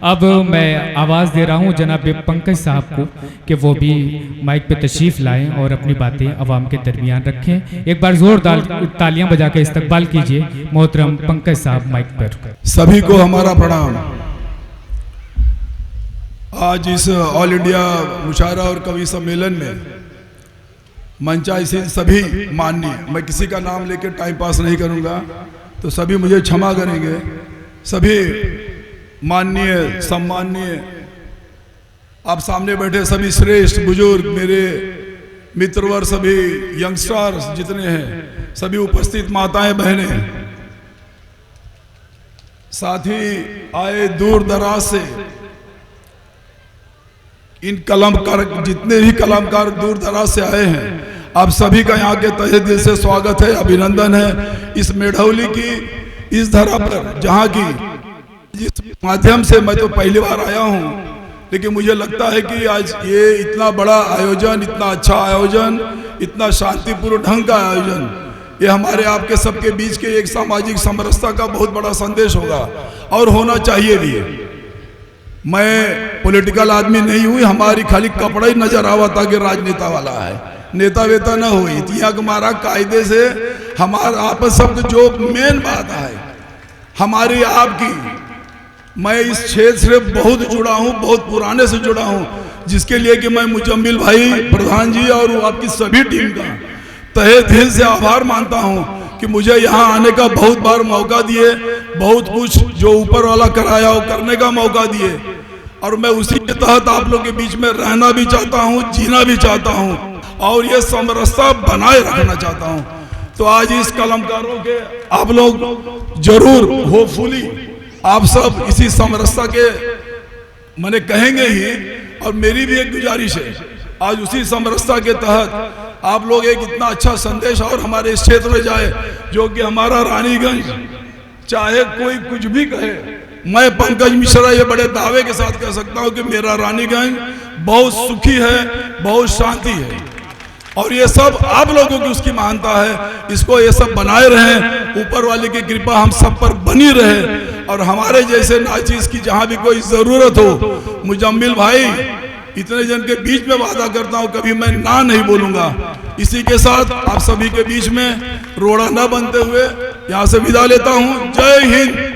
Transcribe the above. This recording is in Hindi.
अब मैं आवाज़ दे रहा हूँ जनाब पंकज साहब को कि वो भी माइक पे तशरीफ़ लाएं और अपनी बातें अवाम के दरमियान रखें। एक बार ज़ोरदार तालियां बजा के इस्तकबाल कीजिए मोहतरम पंकज साहब माइक पर। सभी को हमारा प्रणाम। आज इस ऑल इंडिया मुशायरा और कवि सम्मेलन में मंचासीन सभी माननीय, मैं किसी का नाम लेकर टाइम पास नहीं करूंगा तो सभी मुझे क्षमा करेंगे, सभी माननीय सम्माननीय आप सामने बैठे सभी श्रेष्ठ बुजुर्ग, मेरे मित्रवर, सभी यंगस्टर्स जितने हैं, सभी उपस्थित माताएं बहनें, साथ ही आए दूर दराज से इन कलमकार, जितने भी कलमकार दूर दराज से आए हैं, आप सभी का यहाँ के तहे दिल से स्वागत है, अभिनंदन है। इस मेढ़ौली की इस धरा पर जहाँ की जिस माध्यम से मैं तो पहली बार आया हूँ, लेकिन मुझे लगता है कि आज ये इतना बड़ा आयोजन, इतना अच्छा आयोजन, इतना शांतिपूर्ण ढंग का आयोजन, ये हमारे आपके सबके बीच के एक सामाजिक समरसता का बहुत बड़ा संदेश होगा और होना चाहिए भी। मैं पॉलिटिकल आदमी नहीं हुई, हमारी खाली कपड़ा ही नजर आवा था कि राजनेता वाला है, नेता वेता न हुई। यहाँ हमारा कायदे से हमारा आपस सब जो मेन बात है हमारी आपकी, मैं इस क्षेत्र से बहुत जुड़ा हूँ, बहुत पुराने से जुड़ा हूँ, जिसके लिए कि मैं मुजम्मिल भाई प्रधान जी और आपकी सभी टीम का तहे दिल से आभार मानता हूँ कि मुझे यहाँ आने का बहुत बार मौका दिए, बहुत कुछ जो ऊपर वाला कराया वो करने का मौका दिए, और मैं उसी के तहत आप लोग के बीच में रहना भी चाहता हूँ, जीना भी चाहता हूँ और ये समरसता बनाए रखना चाहता हूँ। तो आज इस कलमकारों के आप लोग जरूर होपफुली आप सब इसी समरसता के मैंने कहेंगे ही, और मेरी भी एक गुजारिश है आज उसी समरसता के तहत आप लोग एक इतना अच्छा संदेश और हमारे इस क्षेत्र में जाए, जो कि हमारा रानीगंज, चाहे कोई कुछ भी कहे, मैं पंकज मिश्रा ये बड़े दावे के साथ कह सकता हूँ कि मेरा रानीगंज बहुत सुखी है, बहुत शांति है, और ये सब आप लोगों की उसकी मानता है। इसको ये सब बनाए रहें, ऊपर वाले की कृपा हम सब पर बनी रहे, और हमारे जैसे नाचीज की जहाँ भी कोई जरूरत हो, मुजम्मिल भाई इतने जन के बीच में वादा करता हूँ कभी मैं ना नहीं बोलूंगा। इसी के साथ आप सभी के बीच में रोड़ा न बनते हुए यहाँ से विदा लेता हूँ। जय हिंद।